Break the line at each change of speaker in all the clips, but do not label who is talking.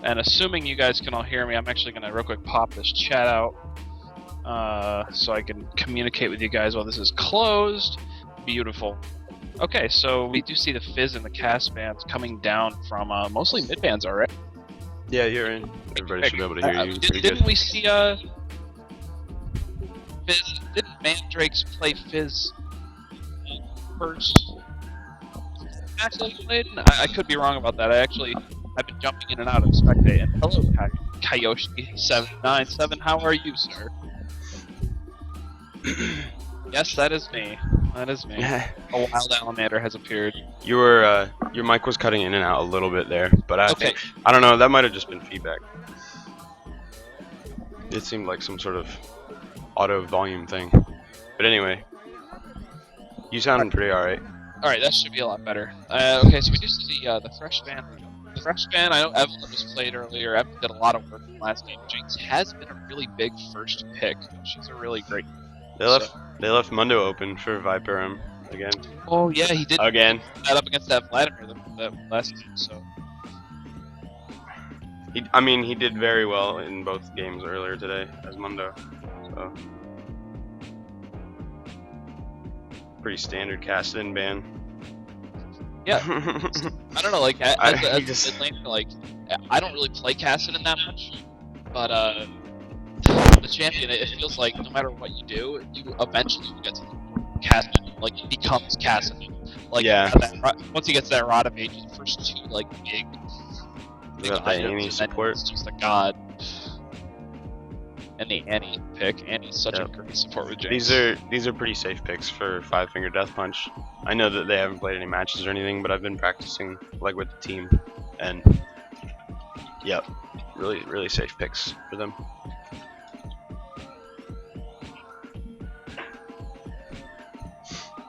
And assuming you guys can all hear me, I'm actually going to real quick pop this chat out so I can communicate with you guys while this is closed. Beautiful. Okay, so we do see the fizz and the cast bands coming down from mostly mid bands already.
Yeah, you're in. Everybody should be able to hear you pretty
Didn't
good.
we see Fizz? Didn't Mandrakes play Fizz first? Actually played? I could be wrong about that. I've been jumping in and out of spectate. And hello, Kayoshi797. How are you, sir? Yes, that is me. That is me. A wild alligator has appeared.
You were your mic was cutting in and out a little bit there, but I don't know. That might have just been feedback. It seemed like some sort of auto volume thing. But anyway, you sound pretty alright.
All right, that should be a lot better. Okay, so we do see the fresh band. The fresh band. I know Evelyn was played earlier. Evelyn did a lot of work in the last game. Jinx has been a really big first pick. She's a really great.
They left Mundo open for Viper again.
Oh yeah, he did
again.
That up against that Vladimir that last game. So.
He did very well in both games earlier today as Mundo. So. Pretty standard cast-in ban.
Yeah. I don't know, like, as a mid laner, like, I don't really play Cassidin that much, but, the champion, it feels like no matter what you do, you eventually get to Cassidin, like, it becomes Cassidin. Like,
yeah.
Once he gets that Rod of Ages, the first two, like, big items,
support.
It's just a god. And the Annie pick. Annie's such a great support with James.
These are pretty safe picks for 5-finger Death Punch. I know that they haven't played any matches or anything, but I've been practicing like with the team, and yep, really safe picks for them.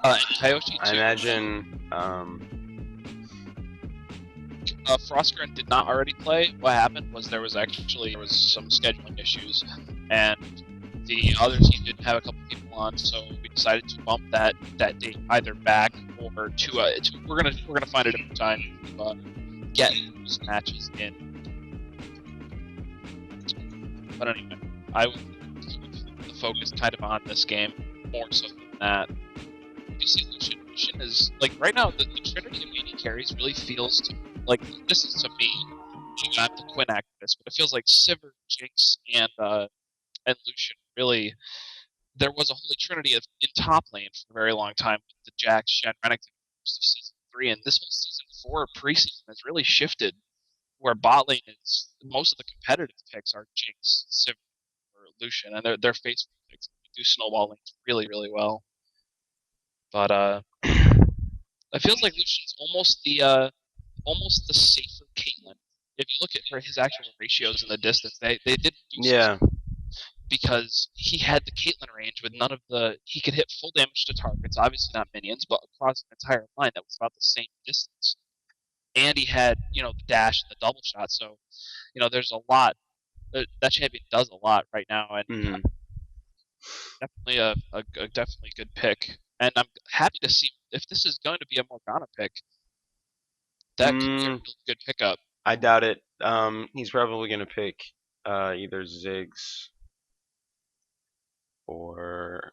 Kayoshi,
I imagine
Frostgren did not already play. What happened was there was some scheduling issues, and the other team didn't have a couple people on, so we decided to bump that date either back or to we're gonna find a different time to get those matches in. But anyway, I would keep the focus kind of on this game more so than that. You see, Lucian is like right now the trinity of AD carries really feels like, this is to me, I'm the Quinn activist, but it feels like Sivir, Jinx, and Lucian really. There was a holy trinity in top lane for a very long time with the Jax, Shen, Renekton season 3, and this whole season 4 preseason has really shifted, where bot lane is most of the competitive picks are Jinx, Sivir, or Lucian, and they're face picks. They do snowball lanes really well. But it feels like Lucian's almost the safer Caitlyn. If you look at his actual ratios in the distance, they didn't do so because he had the Caitlyn range with none of the. He could hit full damage to targets, obviously not minions, but across an entire line that was about the same distance. And he had, the dash and the double shot. So, there's a lot. That champion does a lot right now, and definitely a definitely good pick. And I'm happy to see if this is going to be a Morgana pick. That could be a really good pickup.
I doubt it. He's probably gonna pick either Ziggs or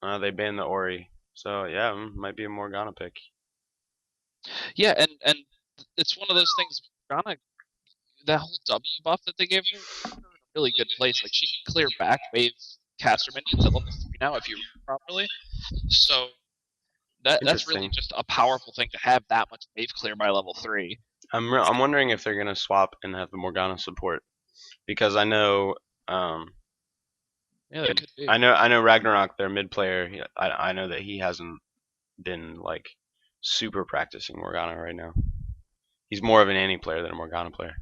they banned the Ori. So yeah, might be a Morgana pick.
Yeah, and it's one of those things. Morgana, that whole W buff that they gave her, in a really good place. Like, she can clear back wave caster minions at level 3 now if you read properly. So that's really just a powerful thing to have that much wave clear by level 3.
I'm wondering if they're gonna swap and have the Morgana support, because I know
yeah, that could be.
I know Ragnarok, their mid player. I know that he hasn't been like super practicing Morgana right now. He's more of an Annie player than a Morgana player.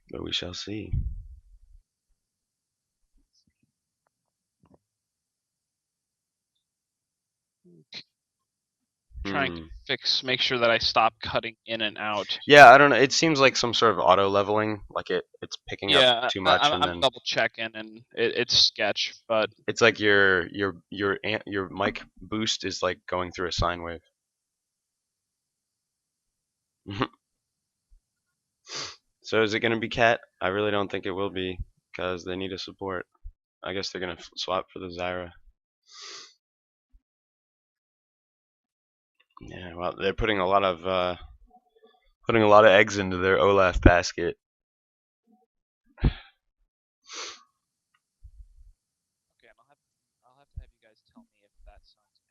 But we shall see.
Trying to make sure that I stop cutting in and out.
Yeah, I don't know. It seems like some sort of auto leveling, like it's picking up too much.
I'm double checking, and it's sketch, but
it's like your mic boost is like going through a sine wave. So is it going to be Cat? I really don't think it will be because they need a support. I guess they're going to swap for the Zyra. Yeah, well, they're putting a lot of eggs into their Olaf basket.
Okay, I'll have to have you guys tell me if that sounds.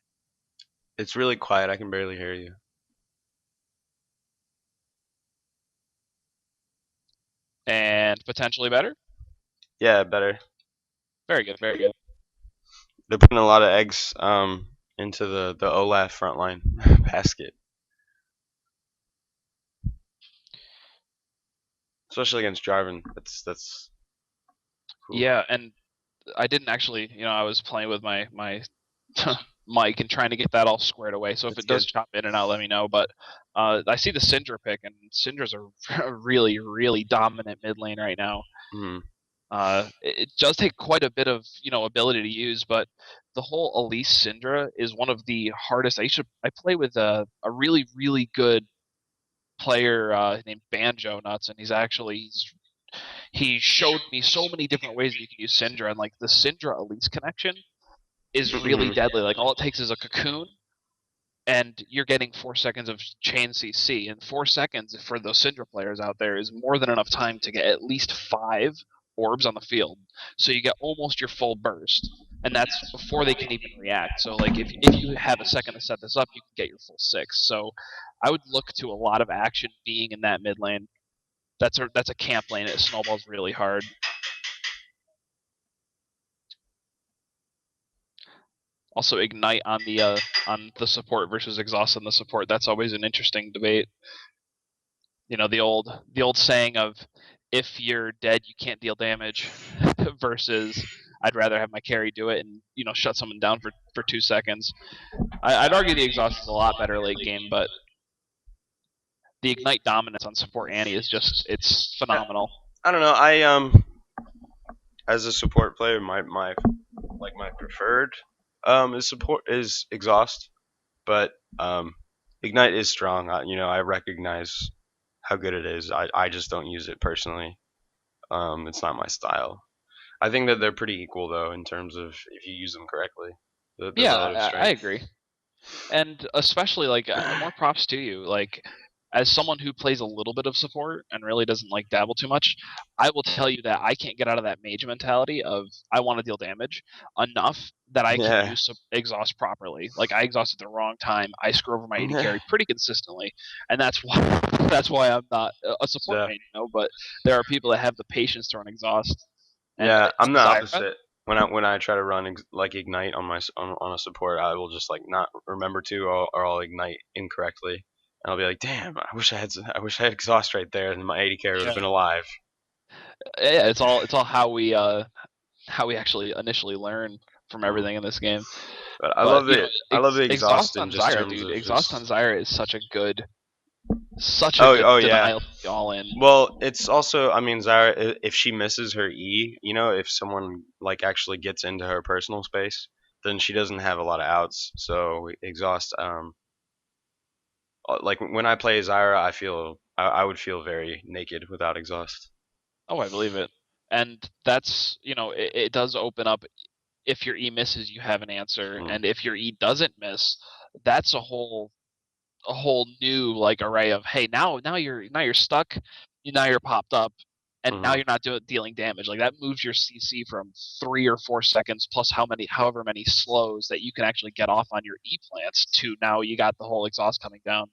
It's really quiet. I can barely hear you.
And potentially better.
Yeah, better.
Very good, very good.
They're putting a lot of eggs into the Olaf front line basket, especially against Jarvan. That's whew.
Yeah, and I didn't actually, I was playing with my mic and trying to get that all squared away. So if
That's
it does
good.
chop in and out, let me know. But I see the Syndra pick, and Syndra's a really, really dominant mid lane right now.
Mm-hmm.
It does take quite a bit of ability to use, but the whole Elise Syndra is one of the hardest. I play with a really, really good player named Banjo Nuts, and he showed me so many different ways that you can use Syndra, and like the Syndra Elise connection is really
Mm-hmm.
deadly. Like all it takes is a cocoon, and you're getting 4 seconds of chain CC. And 4 seconds for those Syndra players out there is more than enough time to get at least 5 orbs on the field. So you get almost your full burst. And that's before they can even react. So like if you have a second to set this up, you can get your full 6. So I would look to a lot of action being in that mid lane. That's a camp lane. It snowballs really hard. Also, Ignite on the support versus Exhaust on the support. That's always an interesting debate. The old saying of if you're dead, you can't deal damage, versus I'd rather have my carry do it and shut someone down for 2 seconds. I'd argue the Exhaust is a lot better late game, but the Ignite dominance on support Annie is it's phenomenal.
I don't know. As a support player, my preferred is exhaust, but ignite is strong. I recognize how good it is. I just don't use it personally. It's not my style. I think that they're pretty equal though in terms of if you use them correctly, the
Yeah,
relative
I
strength.
agree. And especially like more props to you. Like as someone who plays a little bit of support and really doesn't like dabble too much, I will tell you that I can't get out of that mage mentality of I want to deal damage enough that I can
Yeah.
use exhaust properly. Like I exhaust at the wrong time, I screw over my AD
Yeah.
carry pretty consistently, and that's why that's why I'm not a support
So
main. But there are people that have the patience to run exhaust, and
yeah, I'm the
Zyra.
opposite. When I try to run like ignite on a support, I will just like not remember to, or I'll ignite incorrectly, and I'll be like, damn, I wish I had exhaust right there, and my 80 carry would have
Yeah,
been alive.
yeah, it's all how we actually initially learn from
Mm.
everything in this game.
But I
But
love it. I love the
exhaust
exhaust in
on
just
Zyra,
terms
dude.
of
Exhaust on
just.
Zyra is such a
Oh,
good
oh yeah.
denial all in.
Well, it's also, I mean, Zyra, if she misses her E, if someone like actually gets into her personal space, then she doesn't have a lot of outs. So exhaust, like when I play Zyra, I would feel very naked without exhaust.
Oh, I believe it. And that's it does open up. If your E misses, you have an answer,
Mm.
and if your E doesn't miss, that's a whole new like array of hey, now you're stuck, now you're popped up, and now
Mhm.
you're not dealing damage. Like that moves your CC from 3 or 4 seconds plus however many slows that you can actually get off on your E plants to now you got the whole exhaust coming down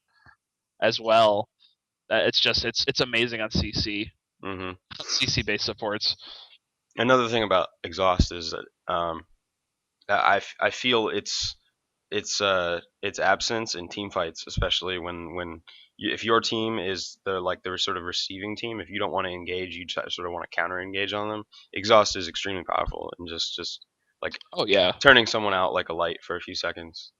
as well. It's amazing on
Mhm.
CC based supports.
Another thing about exhaust is that that I feel its absence in team fights, especially when if your team is the sort of receiving team, if you don't want to engage, you sort of want to counter engage on them. Exhaust is extremely powerful and just like
Oh yeah,
turning someone out like a light for a few seconds.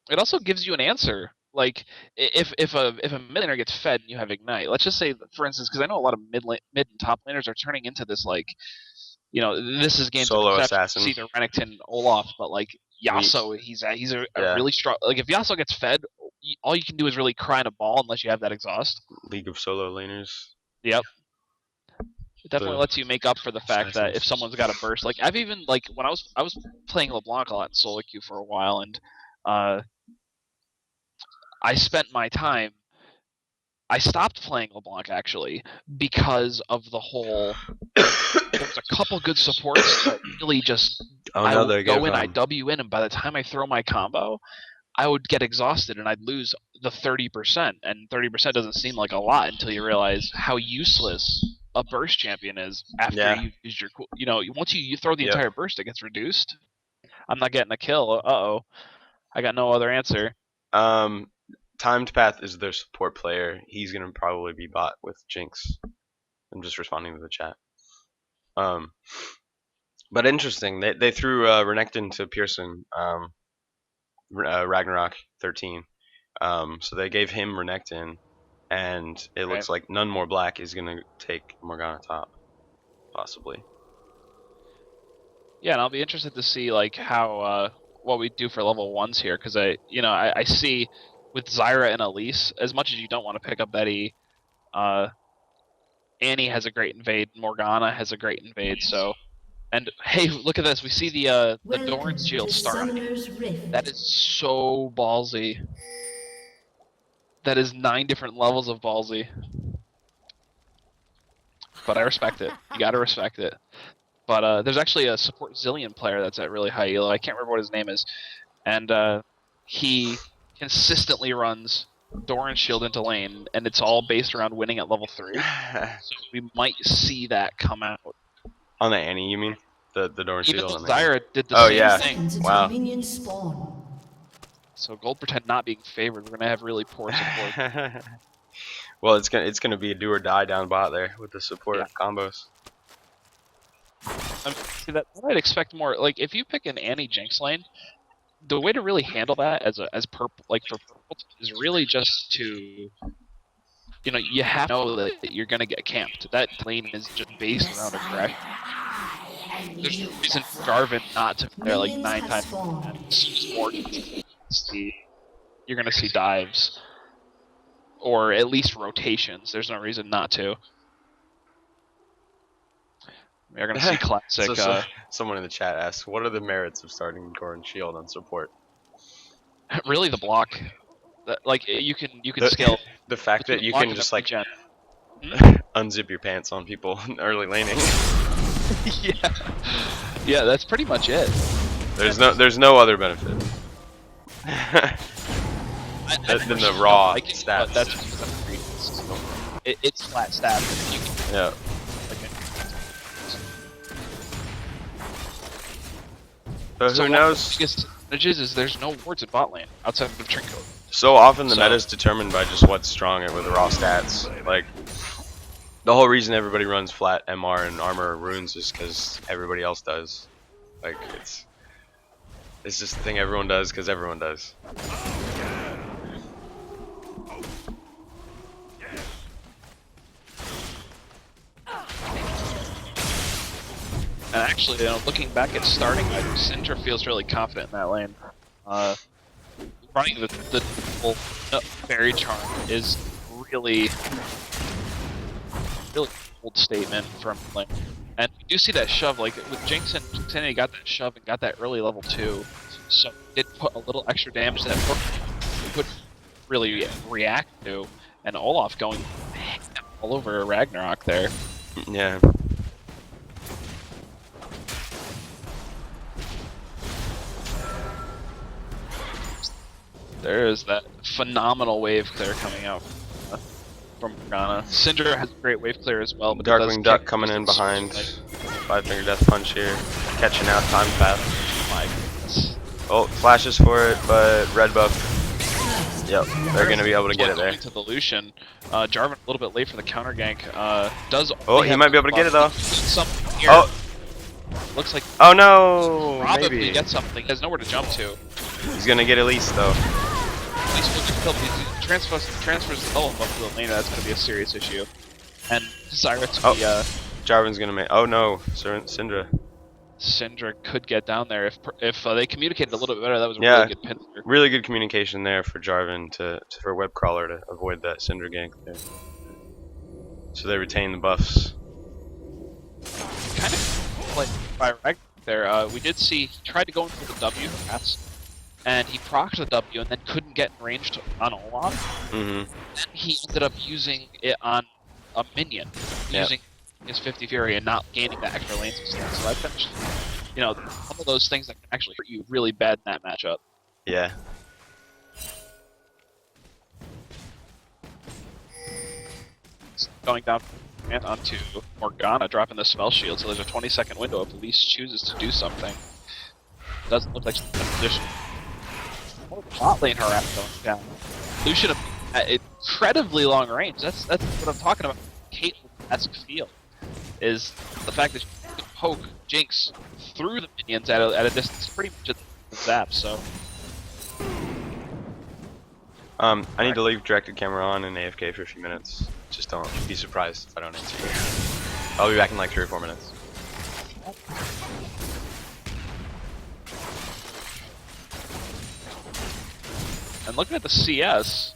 it also gives you an answer. Like if a mid laner gets fed and you have ignite, let's just say for instance, because I know a lot of mid and top laners are turning into this like this is games of
Solo
exception.
assassin.
See the Renekton Olaf, but like
We
Yasuo, he's a
yeah.
really strong. Like if Yasuo gets fed, all you can do is really cry in a ball unless you have that exhaust.
League of Solo Laners.
Yep. It definitely
The
lets you make up for the fact that if
assassins.
someone's got a burst, like I've even like when I was playing LeBlanc a lot in solo queue for a while, and I spent my time. I stopped playing LeBlanc actually because of the whole. There was a couple good supports that really just
Oh
I
no,
would
they
go
give
in, I W in, and by the time I throw my combo, I would get exhausted and I'd lose the 30%. And 30% doesn't seem like a lot until you realize how useless a burst champion is after
yeah.
you use your. You know, once you throw the
Yep.
entire burst, it gets reduced. I'm not getting a kill. Uh-oh. I got no other answer.
Timed Path is their support player. He's gonna probably be bot with Jinx. I'm just responding to the chat. But interesting. They threw Renekton to Pearson. Ragnarok 13. So they gave him Renekton, and it looks like none more black is gonna take Morgana top, possibly.
Yeah, and I'll be interested to see like how what we do for level 1s here, because I see with Zyra and Elise, as much as you don't want to pick up Betty, Annie has a great invade, Morgana has a great invade, so. And hey, look at this. We see the Doran's shield start. That is so ballsy. That is 9 different levels of ballsy. But I respect it. You gotta respect it. But there's actually a support Zillion player that's at really high elo. I can't remember what his name is. And he consistently runs Doran's shield into lane, and it's all based around winning at level 3. So we might see that come out.
On the Annie, you mean? The Doran
Even
shield
though
on the
Zyra did the same thing.
Wow.
So Gold Pretend not being favored, we're gonna have really poor support.
Well, it's gonna be a do or die down bot there with the support combos.
See, that I'd expect more. Like if you pick an Annie Jinx lane, the way to really handle that as purple, like for purple, is really just to, you have to know that you're gonna get camped. That lane is just based around aggression. There's no reason for Jarvan not to be there like 9 times. You're gonna see dives, or at least rotations. There's no reason not to. We're gonna see classic.
Someone in the chat asked, "What are the merits of starting Doran shield on support?"
Really, the block. Like you can scale.
The fact that you can just like unzip your pants on people in early laning.
Yeah, that's pretty much it.
There's no other benefit than the raw stats.
That's it's flat stats.
Yeah. But who knows?
The biggest advantage is there's no wards in bot lane outside of Trinko.
So often the meta is determined by just what's strong with the raw stats. Like the whole reason everybody runs flat MR and armor runes is because everybody else does. Like it's just the thing everyone does because everyone does.
And actually, looking back at starting, Syndra feels really confident in that lane. Running the full Fairy Charm is really bold statement from lane. And you do see that shove, like with Jinx and Xanny got that shove and got that early level 2, so it did put a little extra damage that could really react to. And Olaf going all over Ragnarok there.
Yeah.
There is that phenomenal wave clear coming out from Morgana. Syndra has a great wave clear as well. But
Darkwing Duck coming in behind. 5-finger death punch here. Catching out time path.
My goodness.
Oh, flashes for it, but red buff. Yep, they're going to be able to get it there.
To the Lucian. Jarvan a little bit late for the counter gank.
He might be able to get it though.
Here.
Oh.
Looks like.
Oh no!
Probably
maybe.
get something. He has nowhere to jump to.
He's gonna get Elise though.
Elise will get killed. He transfers the Olaf up to the lane. That's gonna be a serious issue. And Zyra to be.
Jarvan's gonna make. Oh no, Syndra.
Syndra could get down there if they communicated a little bit better. That was a
Yeah.
really good pincer.
Really good communication there for Jarvan for web crawler to avoid that Syndra gank there. So they retain the buffs.
Kind of like by Ragnar there. We did see he tried to go in for the W pass, and he procced the W and then couldn't get in range on Olaf.
Mm-hmm.
Then he ended up using it on a minion, using his 50 Fury and not gaining that extra lane sustain. So that finished, you know, one of those things that can actually hurt you really bad in that matchup.
Yeah.
Going down and onto Morgana, dropping the spell shield, so there's a 20-second window if Elise chooses to do something. Doesn't look like she's in a position. Bot lane harass going down. Lucian at incredibly long range. That's what I'm talking about. Caitlyn-esque feel is the fact that she can poke Jinx through the minions at a distance pretty much at the zap. So
I need to leave directed camera on and AFK for a few minutes. Just don't be surprised if I don't answer you. I'll be back in like 3 or 4 minutes.
And looking at the CS,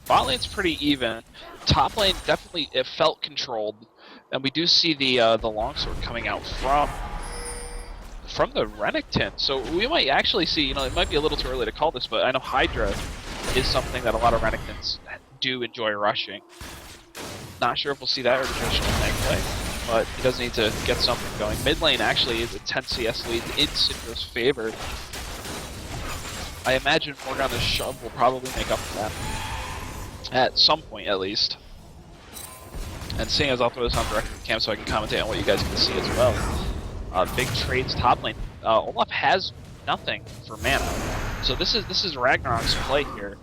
bot lane's pretty even. Top lane definitely it felt controlled, and we do see the longsword coming out from the Renekton. So we might actually see, you know, it might be a little too early to call this, but I know Hydra is something that a lot of Renektons do enjoy rushing. Not sure if we'll see that or the traditional tank play, but he does need to get something going. Mid lane actually is a 10 CS lead in Syndra's favor. I imagine Morgana's shove will probably make up for that. At some point, at least. And seeing as I'll throw this on direct cam so I can commentate on what you guys can see as well. Big trades top lane. Olaf has nothing for mana, so this is Ragnarok's play here.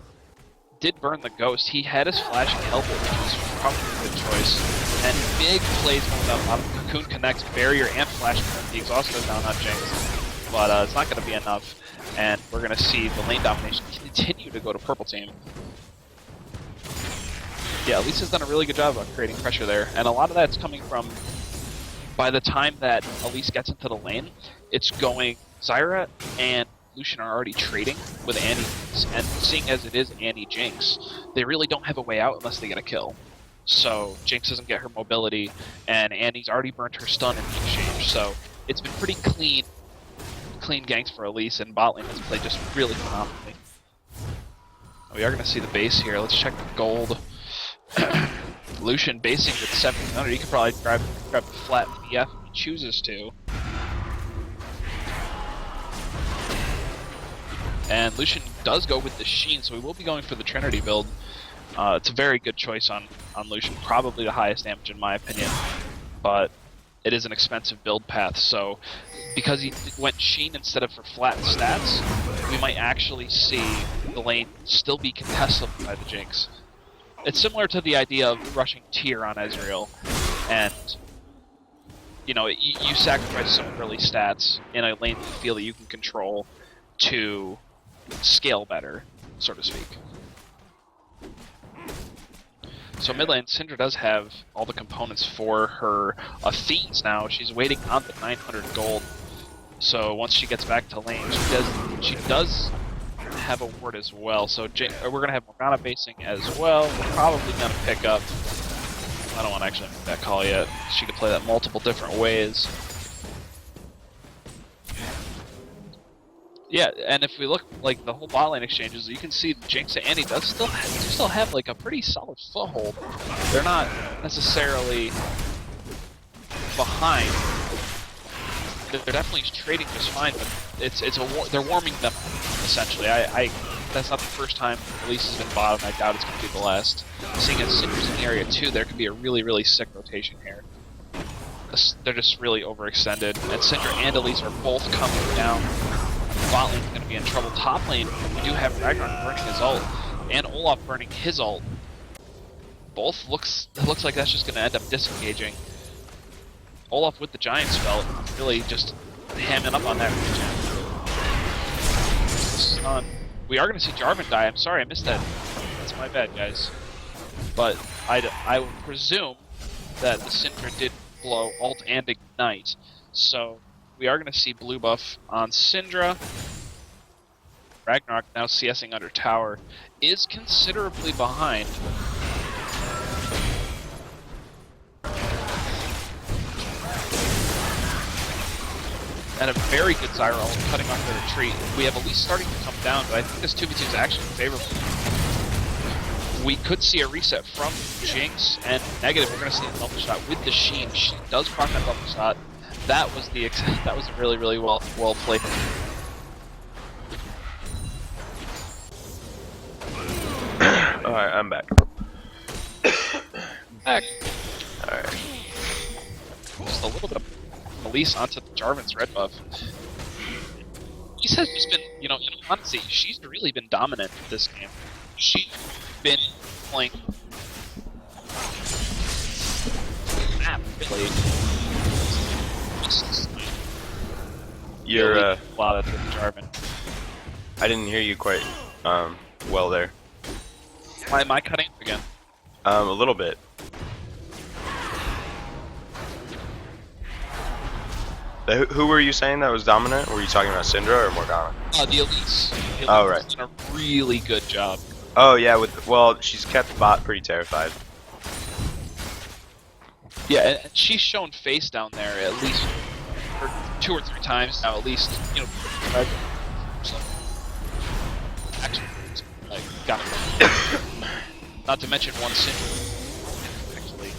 Did burn the ghost. He had his flash and help it, which was probably a good choice. And big plays going up out of Cocoon connects barrier and flash current. The exhaust goes down on Jinx, but it's not going to be enough. And we're going to see the lane domination continue to go to purple team. Yeah, Lisa's done a really good job of creating pressure there, and a lot of that's coming from, by the time that Elise gets into the lane, it's going, Zyra and Lucian are already trading with Annie, and seeing as it is Annie Jinx, they really don't have a way out unless they get a kill. So Jinx doesn't get her mobility, and Annie's already burnt her stun in the exchange, so it's been pretty clean ganks for Elise, and bot lane has played just really phenomenally. We are going to see the base here. Let's check the gold. Lucian basing with 700. He could probably grab the flat BF if he chooses to. And Lucian does go with the Sheen, so we will be going for the Trinity build. It's a very good choice on Lucian, probably the highest damage in my opinion, but it is an expensive build path, so because he went Sheen instead of for flat stats, we might actually see the lane still be contestable by the Jinx. It's similar to the idea of rushing tier on Ezreal, and you know, you sacrifice some early stats in a lane you feel that you can control to scale better, so to speak. So mid lane, Syndra does have all the components for her Athenes now. She's waiting on the 900 gold. So once she gets back to lane, she does have a ward as well. So we're going to have Morgana basing as well. We're probably going to pick up... I don't want to actually make that call yet. She could play that multiple different ways. Yeah, and if we look like the whole bot lane exchanges, you can see Jinx and Annie does still have like a pretty solid foothold. They're not necessarily behind. They're definitely trading just fine, but they're warming them essentially. That's not the first time Elise has been bottom. I doubt it's going to be the last. Seeing as Syndra's in the area too, there could be a really sick rotation here. They're just really overextended, and Syndra and Elise are both coming down. Bot lane's going to be in trouble. Top lane, we do have Ragnarok burning his ult, and Olaf burning his ult. It looks like that's just going to end up disengaging. Olaf with the giant spell, really just hamming up on that region. We are going to see Jarvan die. I'm sorry, I missed that. That's my bad, guys. But I would presume that the Syndra did blow ult and ignite, so we are going to see blue buff on Syndra. Ragnarok, now CSing under tower, is considerably behind. And a very good Zyra cutting off the retreat. We have Elise starting to come down, but I think this 2v2 is actually favorable. We could see a reset from Jinx, and negative, we're going to see a double shot with the Sheen. She does proc that double shot. That was really, really well played.
Alright, I'm back.
Back.
Alright.
Just a little bit of Elise onto Jarvan's red buff. Elise has just been, you know, honestly, she's really been dominant this game. She's been playing map, really.
You're,
a lot of Jarvan.
I didn't hear you quite, well there.
Why am I cutting up again?
A little bit. Who were you saying that was dominant? Were you talking about Syndra or Morgana?
The Elise. The Elise
Oh, right.
has done a really good job.
Oh yeah, well, she's kept bot pretty terrified.
Yeah, and she's shown face down there at least 2 or 3 times now, at least, you know, so, actually, like, got it. Not to mention one Syndra. Actually.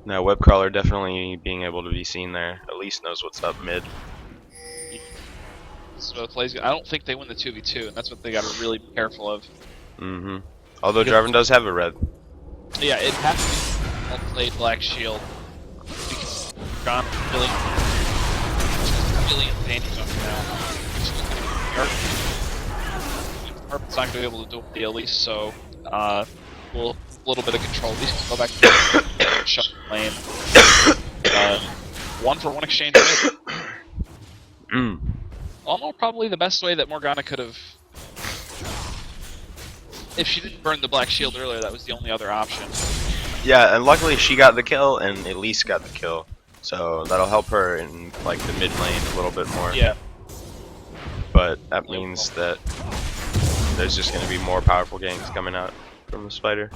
No, webcrawler definitely being able to be seen there. At least knows what's up mid.
So the plays. I don't think they win the 2v2, and that's what they got to really be careful of.
Mm-hmm. Although Jarvan does have a red.
Yeah, it has to be well played Black Shield because Gon really advantage up now. Harp's not going to be able to do it the Elise, so a little bit of control. At least go back to shut the lane. 1-for-1 exchange. Almost probably the best way that Morgana could have. If she didn't burn the Black Shield earlier, that was the only other option.
Yeah, and luckily she got the kill and Elise got the kill. So that'll help her in like the mid lane a little bit more.
Yeah.
But that means that there's just going to be more powerful ganks coming out from the spider.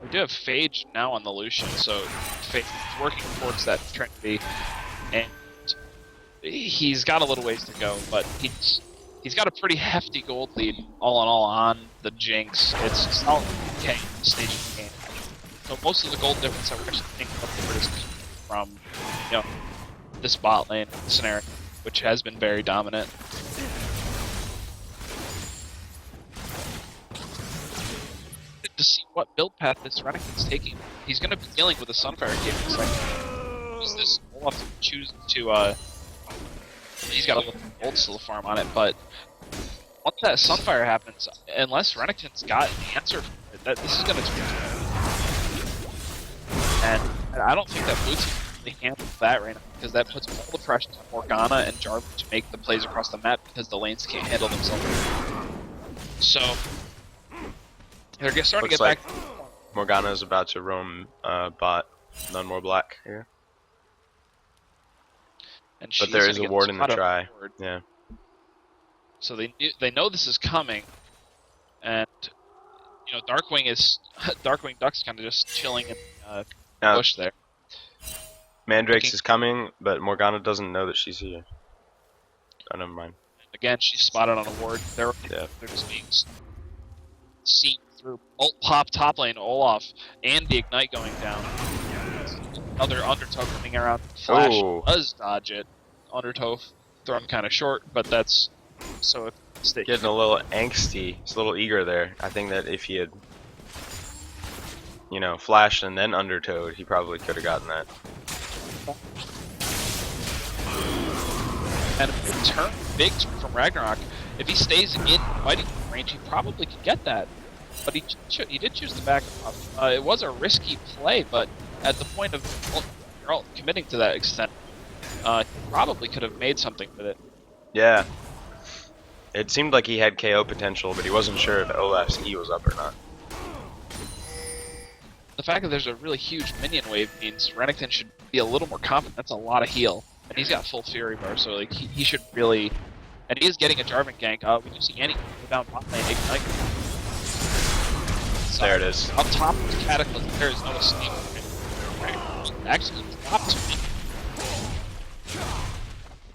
We do have Phage now on the Lucian, so Phage is working towards that Trinity, and he's got a little ways to go, but he's got a pretty hefty gold lead all in all on the Jinx. It's not okay stage of the game. So most of the gold difference that we're actually thinking of is from, you know, this bot lane scenario, which has been very dominant. To see what build path this Renekton's taking. He's going to be dealing with a Sunfire game in a second. Use this Olaf to choose to, he's got a little gold still farm on it, but once that Sunfire happens, unless Renekton's got an answer for it, this is going to turn. And I don't think that blue team can really handle that right now, because that puts all the pressure on Morgana and Jarvan to make the plays across the map because the lanes can't handle themselves. So, they're starting to get back.
Morgana is about to roam bot. None more black here.
And
but there is a ward in the try. Yeah.
So they know this is coming, and you know Darkwing Duck's kind of just chilling in the bush there.
Mandrake's is coming, but Morgana doesn't know that she's here. Oh, never mind.
Again, she's spotted on a ward. They're just being seen through ult pop top lane Olaf and the ignite going down. Another undertow coming around. Flash does dodge it. Undertow thrown kind of short, but that's so if
getting a little angsty. He's a little eager there. I think that if he had, you know, flashed and then undertowed, he probably could have gotten that.
And big turn from Ragnarok. If he stays in fighting range, he probably could get that. But he did choose the back off. It was a risky play, but at the point of you're all committing to that extent, probably could have made something with it.
Yeah. It seemed like he had KO potential, but he wasn't sure if Olaf's E was up or not.
The fact that there's a really huge minion wave means Renekton should be a little more confident. That's a lot of heal. And he's got full Fury Bar, so like he should really... And he is getting a Jarvan gank. We do see Annie down bot lane, Ignite. So,
there it is.
Up top of the Cataclysm, there is no escape. Actually, dropped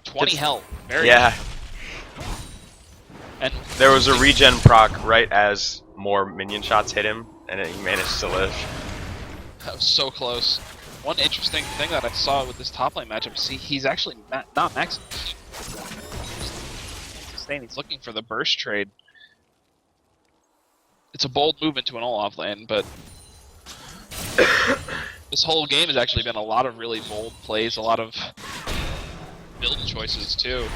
20 health. Very
Yeah.
And
there was a regen proc right as more minion shots hit him, and he managed to live.
That was so close. One interesting thing that I saw with this top lane matchup, see, he's actually not maxing. He's looking for the burst trade. It's a bold move into an Olaf lane, but this whole game has actually been a lot of really bold plays, a lot of build choices too.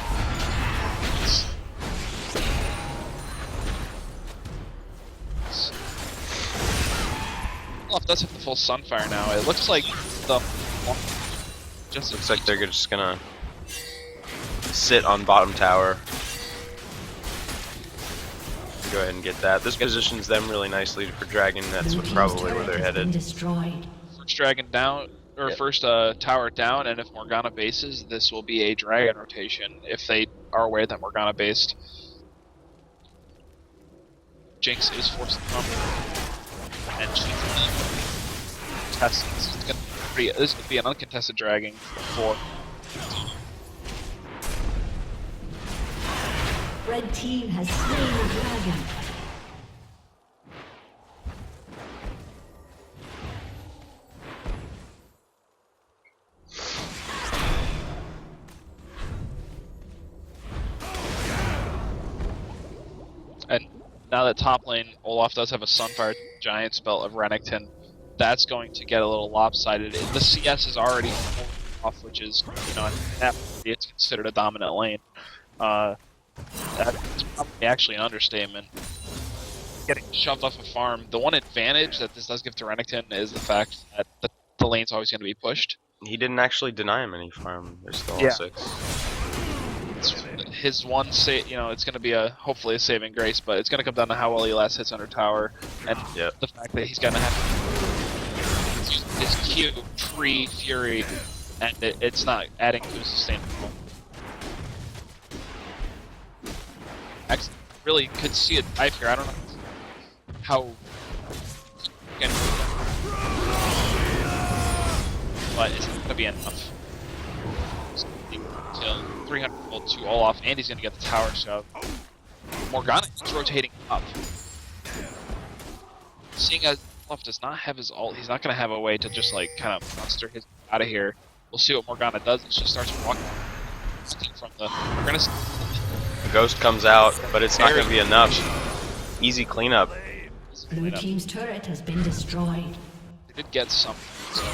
Olaf does have the full Sunfire now. It looks like the
just looks like they're just gonna sit on bottom tower. Go ahead and get that. This positions them really nicely for Dragon. That's probably where they're headed.
First Dragon down, or first tower down, and if Morgana bases, this will be a Dragon rotation if they are aware that Morgana based. Jinx is forced to come, and she's contested. This could be an uncontested Dragon for.
Red team has slain the dragon.
And now that top lane, Olaf does have a Sunfire Giant spell of Renekton. That's going to get a little lopsided. The CS is already off, which is, you know, it's considered a dominant lane. That's probably actually an understatement. Getting shoved off a farm. The one advantage that this does give to Renekton is the fact that the lane's always going to be pushed.
He didn't actually deny him any farm. They're still all 6.
His one save, you know, it's going to be hopefully a saving grace, but it's going to come down to how well he last hits under tower, and the fact that he's going to have to use his Q pre-Fury, and it's not adding to his sustainable. Actually, really could see a dive here. I don't know how. But it's not going to be enough. Kill 300 gold to Olaf, and he's going to get the tower shove. Morgana is rotating up. Seeing as Olaf does not have his ult, he's not going to have a way to just like kind of monster his out of here. We'll see what Morgana does, and she starts walking from the. We're going to.
The ghost comes out, but it's not going to be enough. Easy cleanup.
Blue team's turret has been destroyed.
They did get something, so.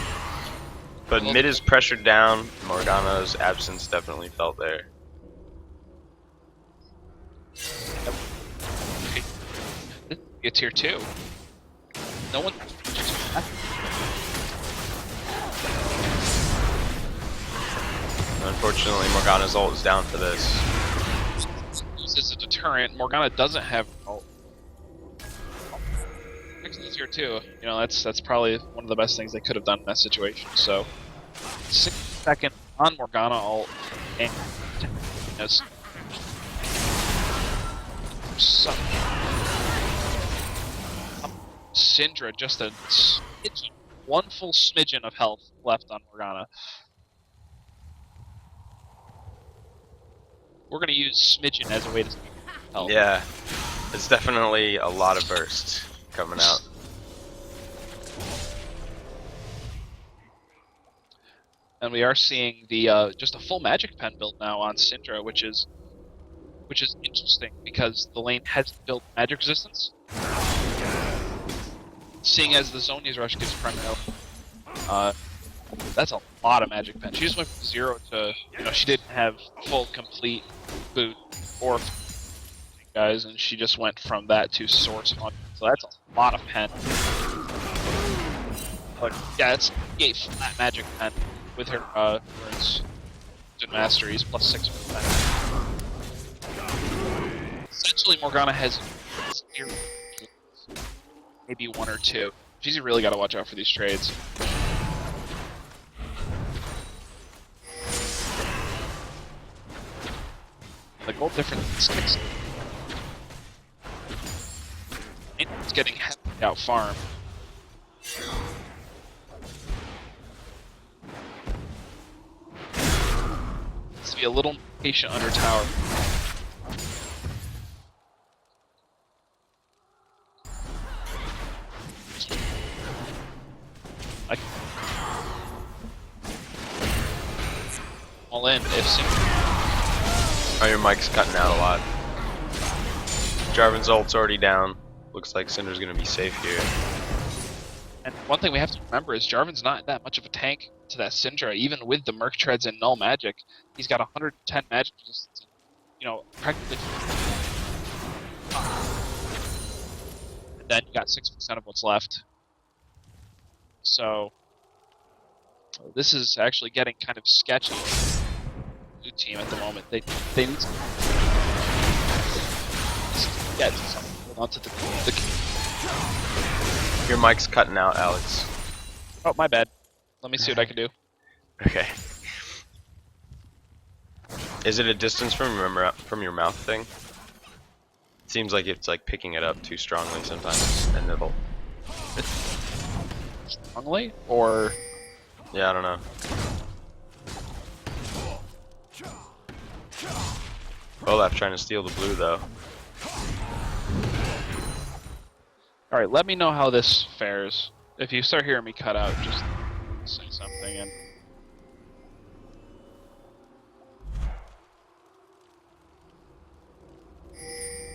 But mid is pressured down. Morgana's absence definitely felt there.
It's tier 2. No one.
Unfortunately, Morgana's ult is down for this.
As a deterrent, Morgana doesn't have ult. Actually, tier 2. You know, that's probably one of the best things they could have done in that situation. So, 6 seconds on Morgana ult, and Syndra just a smidgen, one full smidgen of health left on Morgana. We're gonna use smidgen as a way to save health.
Yeah, it's definitely a lot of bursts coming out.
And we are seeing the just a full magic pen build now on Syndra, which is interesting because the lane has built magic resistance. Seeing as the Zhonya's rush gives primarily, that's a lot of magic pen. She just went from 0 to, you know, she didn't have full complete boot or guys, and she just went from that to source hunt. So that's a lot of pen. But yeah, it's a flat magic pen with her words. Captain Masteries, plus 6%. Essentially, Morgana has 0, maybe 1 or 2. She's really got to watch out for these trades. The gold difference is 6. It's getting heavily out farm. Let's be a little patient under tower. All in if so.
Oh, your mic's cutting out a lot. Jarvan's ult's already down. Looks like Cinder's gonna be safe here.
And one thing we have to remember is Jarvan's not that much of a tank to that Syndra, even with the Merc Treads and Null Magic. He's got 110 magic resistance, you know, practically. And then you got 6% of what's left. So, this is actually getting kind of sketchy. Blue team at the moment. They need to get something onto the
Your mic's cutting out, Alex.
Oh, my bad. Let me see what I can do.
Okay. Is it a distance from your mouth thing? It seems like it's like picking it up too strongly sometimes, and it'll.
Strongly, or
Yeah, I don't know. Olaf trying to steal the blue though.
all right. Let me know how this fares. If you start hearing me cut out, just say something. And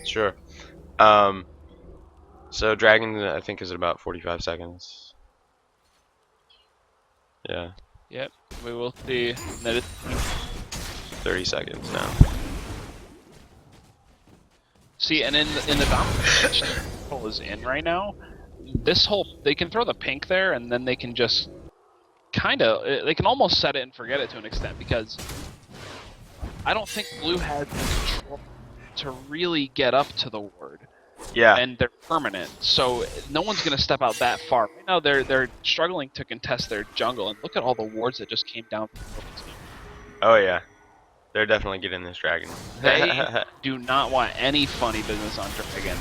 Sure. So Dragon, I think, is at about 45 seconds. Yeah.
yep, we will see. That it's
30 seconds now.
see, and in the domination Purple is in right now. This whole they can throw the pink there, and then they can just kind of they can almost set it and forget it to an extent, because I don't think Blue has the control to really get up to the ward.
Yeah.
And they're permanent, so no one's gonna step out that far. Right now, they're struggling to contest their jungle, and look at all the wards that just came down from the Purple team.
Oh yeah. They're definitely getting this Dragon.
They do not want any funny business on Dragon,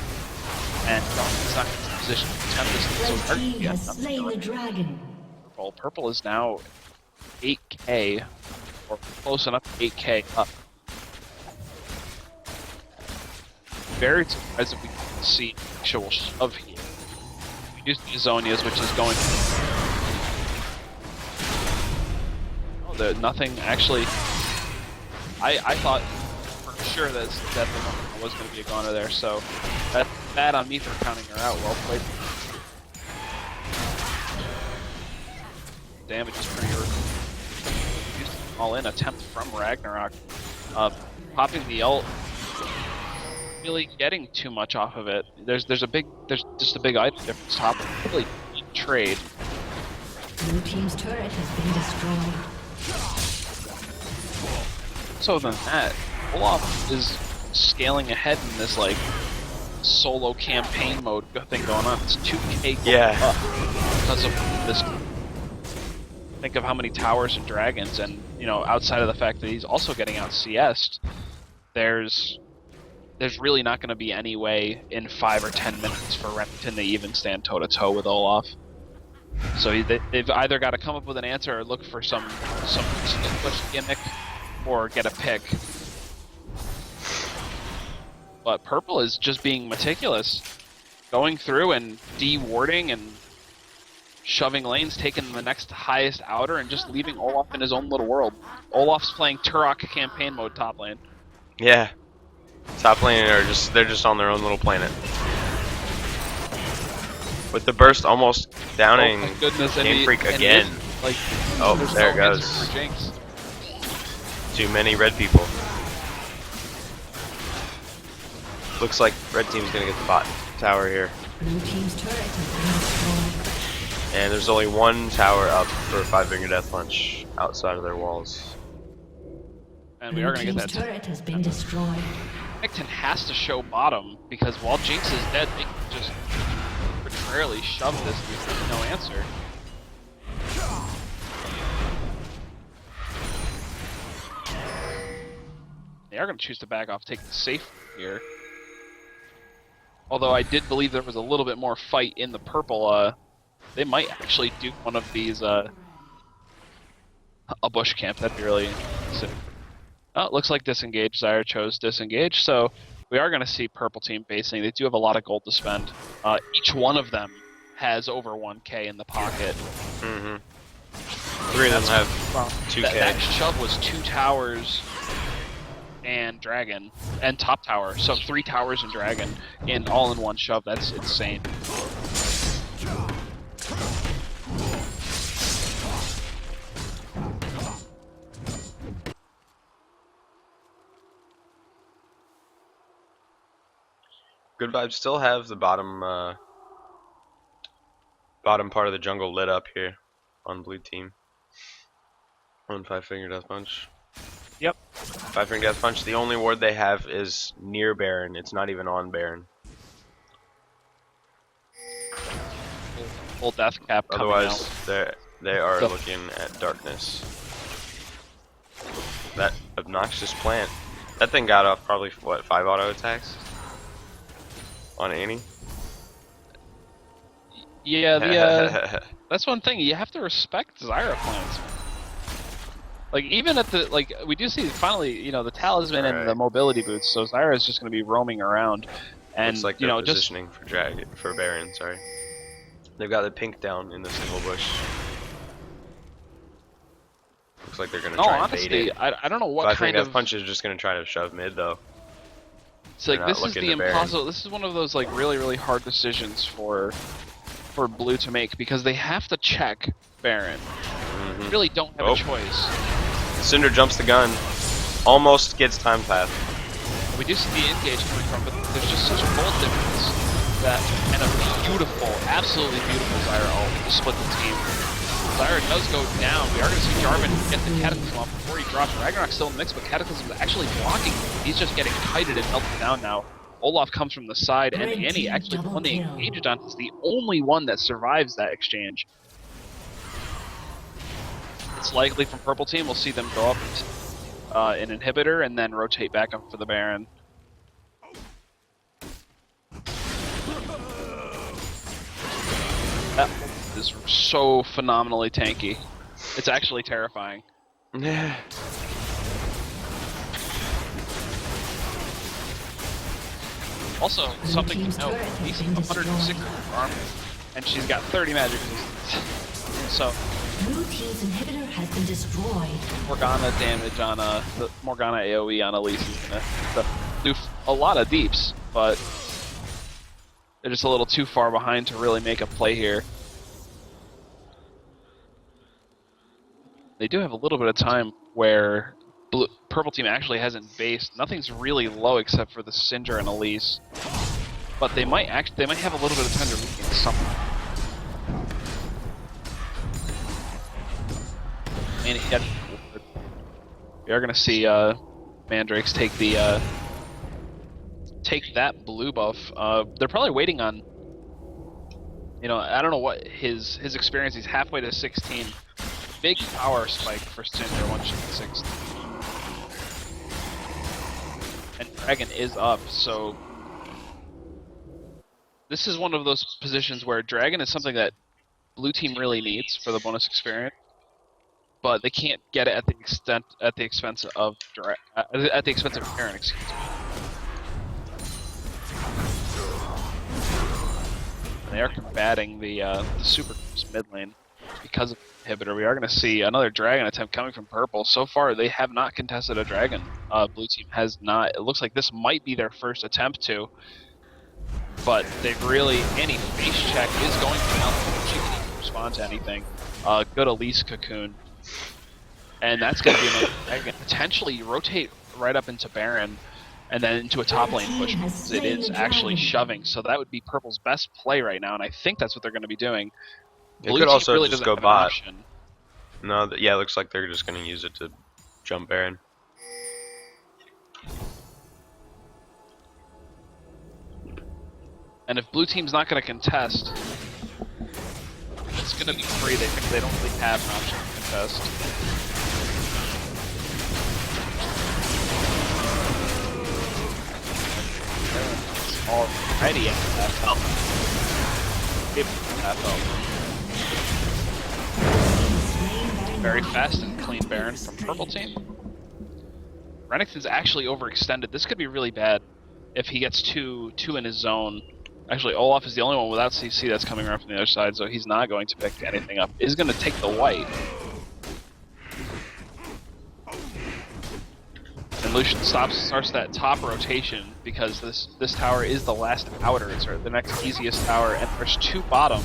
and Dragon's not in a position to attempt this. So
Red
Dragon
team
gets
has
nothing
slain the
done.
dragon.
Purple is now 8k, or close enough to 8k up. Very surprised if we can see actual shove here. We do see Zonia's, which is going. Oh, nothing actually. I thought for sure that the one was going to be a goner there, so that's bad on me for counting her out. Well played. Damage is pretty early. All in attempt from Ragnarok. Popping the ult. Really getting too much off of it. There's just a big item difference top. Really trade.
Blue team's turret has been destroyed.
So than that, Olaf is scaling ahead in this like solo campaign mode thing going on. It's 2k up because of this. Think of how many towers and dragons, and you know, outside of the fact that he's also getting out CS'd, there's really not going to be any way in 5 or 10 minutes for Remington to even stand toe to toe with Olaf. So they've either got to come up with an answer or look for some push gimmick, or get a pick. But Purple is just being meticulous, going through and de-warding and shoving lanes, taking the next highest outer, and just leaving Olaf in his own little world. Olaf's playing Turok campaign mode top lane.
Yeah. Top lane they're just on their own little planet. With the burst almost downing Game Freak again. Oh, there it goes.
For Jinx.
Too many red people. Looks like red team's gonna get the bot tower here.
Blue team's turret has been destroyed.
And there's only one tower up for 5-finger death punch outside of their walls.
And we are going to get that.
Turret has been destroyed.
Renekton has to show bottom, because while Jinx is dead, they can just arbitrarily shove this with no answer. They are going to choose to back off, take the safe here. Although I did believe there was a little bit more fight in the purple, they might actually do one of these, a bush camp. That'd be really sick. Oh, it looks like disengage. Zyra chose disengage, so we are going to see purple team basing. They do have a lot of gold to spend. Each one of them has over 1k in the pocket.
Mm-hmm. 3 of them have 2k.
That shove was 2 towers and dragon, and top tower. So 3 towers and dragon, and all in one shove. That's insane.
Good Vibes still have the bottom bottom part of the jungle lit up here on blue team. On 5-finger death punch.
Yep.
5-finger death punch. The only ward they have is near Baron. It's not even on Baron.
Full death cap coming
Otherwise,
out.
they are looking at darkness. That obnoxious plant. That thing got off probably what 5 auto attacks on Annie.
Yeah, that's one thing. You have to respect Zyra plans. Like, even at the, like, we do see finally, you know, the talisman and the mobility boots, so Zyra is just going to be roaming around. And,
looks like
you
they're
know,
positioning for Baron, sorry. They've got the pink down in the single bush. Looks like they're going to try and bait it.
I don't know what
But I think
kind
Death
of...
Punch is just going to try to shove mid, though.
So, like, this is the impossible... This is one of those, like, really, really hard decisions for Blue to make, because they have to check Baron. They really don't have a choice.
Cinder jumps the gun. Almost gets time path.
We do see the engage coming from, but there's just such a bold difference that, and a beautiful, absolutely beautiful Zyra ult to split the team. Zyra does go down. We are going to see Jarvan get the Cataclysm off before he drops. Ragnarok's still in the mix, but Cataclysm is actually blocking. He's just getting kited and melted down now. Olaf comes from the side, and Annie, actually the one they engaged on, is the only one that survives that exchange. It's likely from purple team we'll see them go up an inhibitor and then rotate back up for the Baron. That is so phenomenally tanky. It's actually terrifying.
Yeah.
Also, something to note, he's 160 armor, and she's got 30 magic resistance. So,
Blue team's inhibitor has been destroyed.
Morgana damage on the Morgana AoE on Elise is gonna do a lot of deeps, but they're just a little too far behind to really make a play here. They do have a little bit of time where purple team actually hasn't based. Nothing's really low except for the Cinder and Elise, but they might have a little bit of time to regain something. And we are going to see Mandrakes take the take that blue buff. They're probably waiting on, you know, I don't know what his experience. He's halfway to 16. Big power spike for Cinder once she's 16. And Dragon is up, so this is one of those positions where Dragon is something that blue team really needs for the bonus experience, but they can't get it at the expense of Baron. Excuse me. They are combating the super mid lane because of the inhibitor. We are going to see another dragon attempt coming from purple. So far, they have not contested a dragon. Blue team has not. It looks like this might be their first attempt to, but they've really, any face check is going to help. She can even respond to anything. Good Elise cocoon. And that's going to be another dragon. Potentially rotate right up into Baron, and then into a top lane push, because it is actually shoving. So that would be purple's best play right now, and I think that's what they're going to be doing.
They could also
really
just
doesn't
go
have an
bot.
option.
No, yeah, it looks like they're just going to use it to jump Baron.
And if blue team's not going to contest, it's going to be free. They don't really have an option to contest. Already at that help. Very fast and clean Baron from purple team. Renekton's actually overextended. This could be really bad if he gets two in his zone. Actually, Olaf is the only one without CC that's coming around from the other side, so he's not going to pick anything up. He's going to take the white. And Lucian starts that top rotation because this tower is the last outer. It's the next easiest tower, and there's 2 bottom.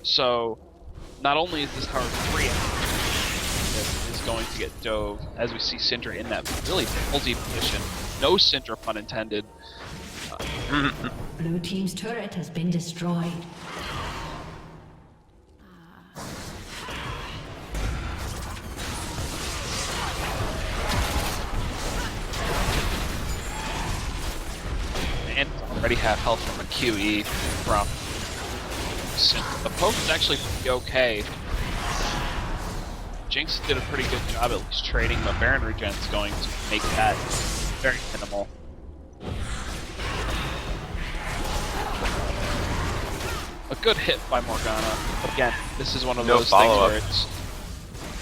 So not only is this tower free, it is going to get dove, as we see Syndra in that really multi position. No Syndra, pun intended.
Blue team's turret has been destroyed.
And already have health from a QE from Syndra. The poke is actually pretty okay. Jinx did a pretty good job at least trading, but Baron regen is going to make that very minimal. A good hit by Morgana. But again, this is one of those things where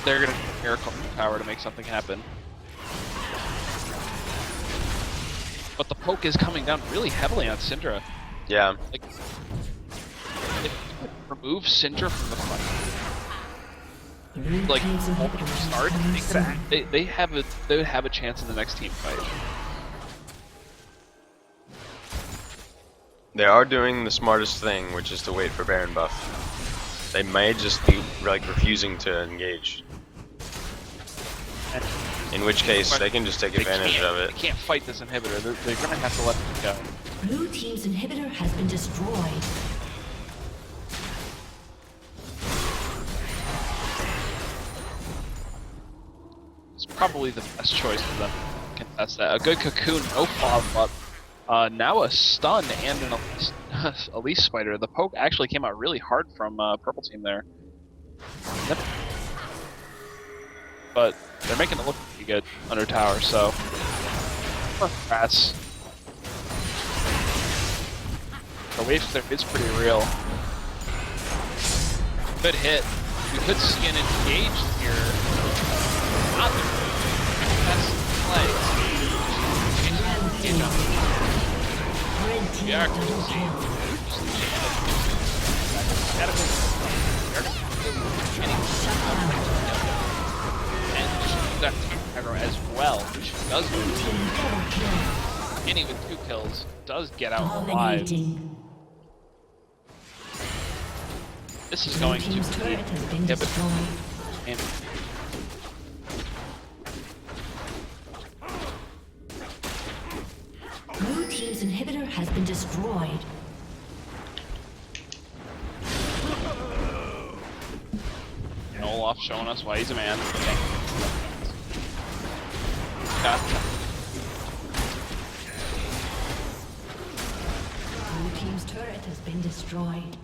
they're going to need a miracle from the tower to make something happen. But the poke is coming down really heavily on Syndra.
Yeah.
Like, if you could remove Syndra from the fight, like start, they would have a chance in the next team fight.
They are doing the smartest thing, which is to wait for Baron buff. They may just be like refusing to engage. In which case, they can just take advantage of it.
They can't fight this inhibitor. They're gonna have to let it go.
Blue team's inhibitor has been destroyed.
It's probably the best choice for them to contest that. A good cocoon, no follow-up. Now a stun and an Elise Spider. The poke actually came out really hard from purple team there. Yep. But they're making it look pretty good under tower, so... Rats. The wave there is pretty real. Good hit. You could see an engage here. Not the best play. Yeah, that aggro as well, which does Any with 2 kills does get out alive. This is going to be inhibited. And
Blue team's inhibitor has been destroyed.
and Olaf showing us why he's a man.
Blue team's turret has been destroyed.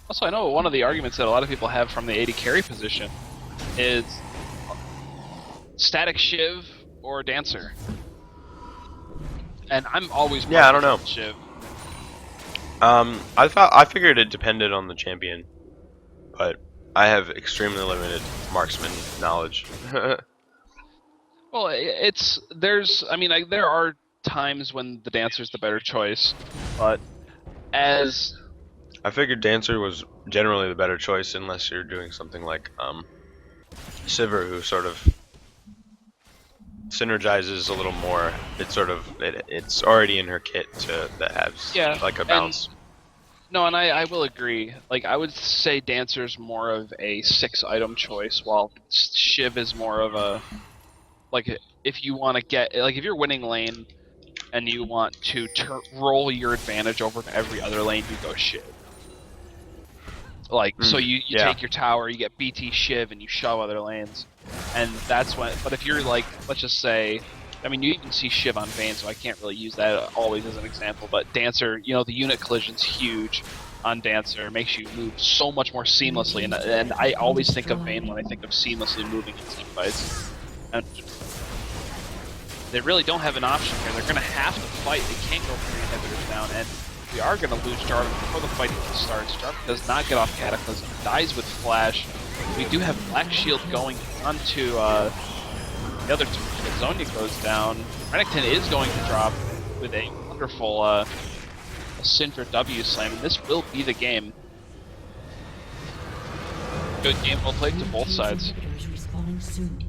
Also, I know one of the arguments that a lot of people have from the AD carry position is static Shiv or Dancer. And I'm always
I don't know.
Shiv.
I figured it depended on the champion, but I have extremely limited marksman knowledge.
Well, there are times when the Dancer's the better choice, but as
I figured Dancer was generally the better choice unless you're doing something like Sivir, who sort of synergizes a little more. It's already in her kit that has like a bounce.
No, and I will agree. Like, I would say Dancer's more of a 6-item choice, while Shiv is more of a, like, if you want to get, like, if you're winning lane and you want to roll your advantage over to every other lane, you go Shiv. Like, so you
yeah.
take your tower, you get BT Shiv, and you shove other lanes. And that's when, but if you're like, let's just say, I mean, you even see Shiv on Vayne, so I can't really use that always as an example, but Dancer, you know, the unit collision's huge on Dancer. It makes you move so much more seamlessly, and I always think of Vayne when I think of seamlessly moving in team fights. And they really don't have an option here. They're going to have to fight. They can't go 3 inhibitors down, and we are going to lose Jarvan before the fight even starts. Jarvan does not get off Cataclysm, dies with Flash. We do have Black Shield going onto the other two. Zonia goes down. Renekton is going to drop with a wonderful Syndra W slam, and this will be the game. Good game, well played to both sides.
Respawning soon.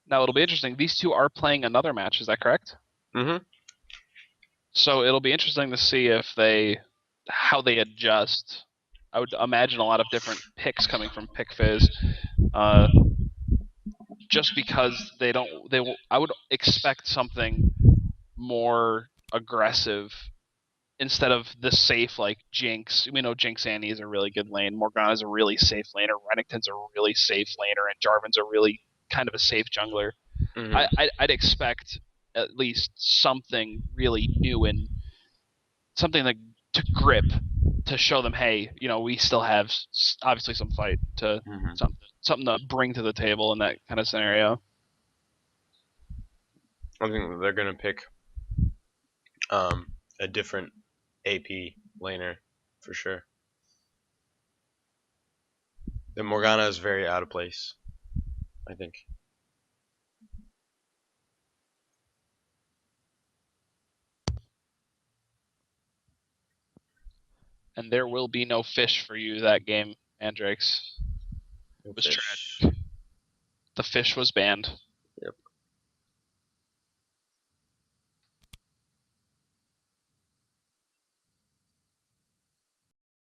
Now it'll be interesting. These two are playing another match. Is that correct?
Mm-hmm.
So it'll be interesting to see how they adjust. I would imagine a lot of different picks coming from PickFizz, just because I would expect something more aggressive instead of the safe, like Jinx. We know Jinx Annie is a really good lane. Morgana's a really safe laner. Renekton's a really safe laner, and Jarvan's a really kind of a safe jungler. I'd expect at least something really new and something to grip to show them, hey, you know, we still have obviously some fight to something to bring to the table in that kind of scenario.
I think they're gonna pick a different AP laner for sure. The Morgana is very out of place, I think.
And there will be no fish for you that game, Andrakes. It was tragic. The fish was banned.